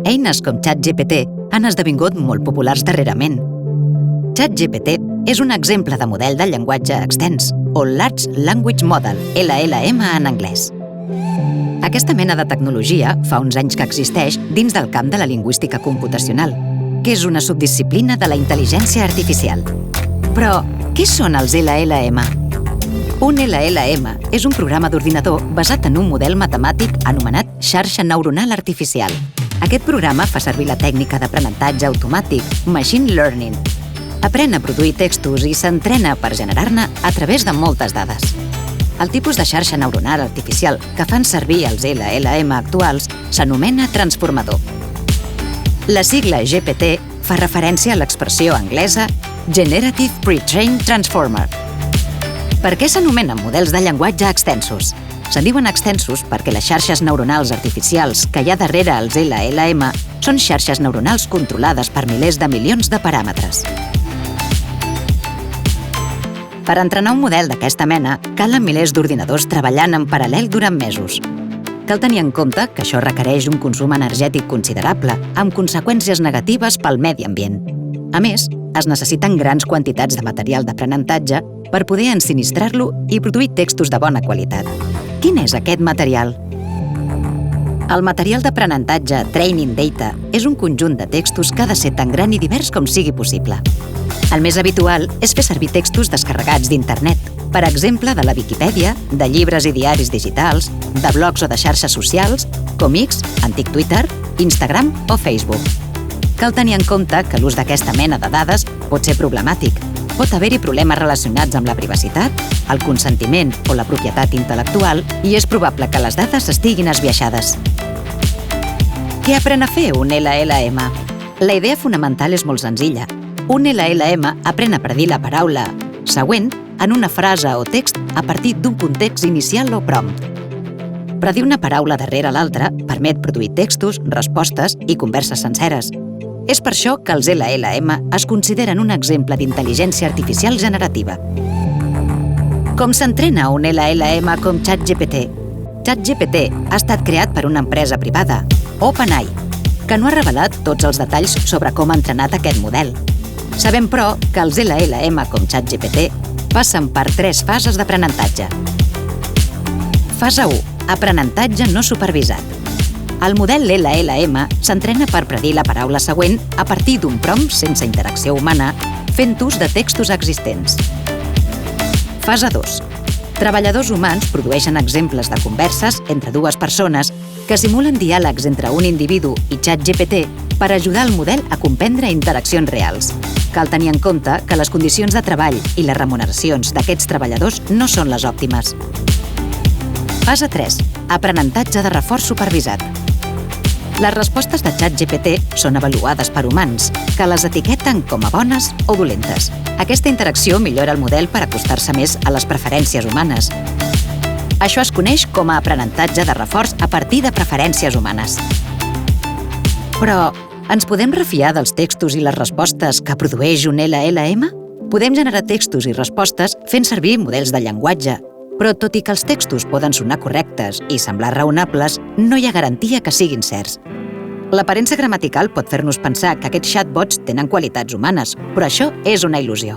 eines com ChatGPT han esdevingut molt populars darrerament. ChatGPT és un exemple de model de llenguatge extens, o Large Language Model, LLM en anglès. Aquesta mena de tecnologia fa uns anys que existeix dins del camp de la lingüística computacional, que és una subdisciplina de la intel·ligència artificial. Però, què són els LLM? Un LLM és un programa d'ordinador basat en un model matemàtic anomenat xarxa neuronal artificial. Aquest programa fa servir la tècnica d'aprenentatge automàtic, machine learning. Aprèn a produir textos i s'entrena per generar-ne a través de moltes dades. El tipus de xarxa neuronal artificial que fan servir els LLM actuals s'anomena transformador. La sigla GPT fa referència a l'expressió anglesa Generative Pre-trained Transformer. Per què s'anomenen models de llenguatge extensos? Se'n diuen extensos perquè les xarxes neuronals artificials que hi ha darrere els LLM són xarxes neuronals controlades per milers de milions de paràmetres. Per entrenar un model d'aquesta mena, calen milers d'ordinadors treballant en paral·lel durant mesos. Cal tenir en compte que això requereix un consum energètic considerable, amb conseqüències negatives pel medi ambient. A més, es necessiten grans quantitats de material d'aprenentatge per poder ensinistrar-lo i produir textos de bona qualitat. Quin és aquest material? El material d'aprenentatge Training Data és un conjunt de textos que ha de ser tan gran i divers com sigui possible. El més habitual és fer servir textos descarregats d'internet, per exemple, de la Viquipèdia, de llibres i diaris digitals, de blogs o de xarxes socials, com X, antic Twitter, Instagram o Facebook. Cal tenir en compte que l'ús d'aquesta mena de dades pot ser problemàtic. Pot haver-hi problemes relacionats amb la privacitat, el consentiment o la propietat intel·lectual i és probable que les dades estiguin esbiaixades. Què aprèn a fer un LLM? La idea fonamental és molt senzilla. Un LLM aprèn a predir la paraula següent en una frase o text a partir d'un context inicial o prompt. Predir una paraula darrere l'altra permet produir textos, respostes i converses senceres. És per això que els LLM es consideren un exemple d'intel·ligència artificial generativa. Com s'entrena un LLM com ChatGPT? ChatGPT ha estat creat per una empresa privada, OpenAI, que no ha revelat tots els detalls sobre com ha entrenat aquest model. Sabem, però, que els LLM com ChatGPT passen per 3 fases d'aprenentatge. Fase 1. Aprenentatge no supervisat. El model LLM s'entrena per predir la paraula següent a partir d'un prompt sense interacció humana, fent ús de textos existents. Fase 2. Treballadors humans produeixen exemples de converses entre dues persones que simulen diàlegs entre un individu i ChatGPT per ajudar el model a comprendre interaccions reals. Cal tenir en compte que les condicions de treball i les remuneracions d'aquests treballadors no són les òptimes. Fase 3. Aprenentatge de reforç supervisat. Les respostes de ChatGPT són avaluades per humans, que les etiqueten com a bones o dolentes. Aquesta interacció millora el model per acostar-se més a les preferències humanes. Això es coneix com a aprenentatge de reforç a partir de preferències humanes. Però, ens podem refiar dels textos i les respostes que produeix un LLM? Podem generar textos i respostes fent servir models de llenguatge, però tot i que els textos poden sonar correctes i semblar raonables, no hi ha garantia que siguin certs. L'aparença gramatical pot fer-nos pensar que aquests chatbots tenen qualitats humanes, però això és una il·lusió.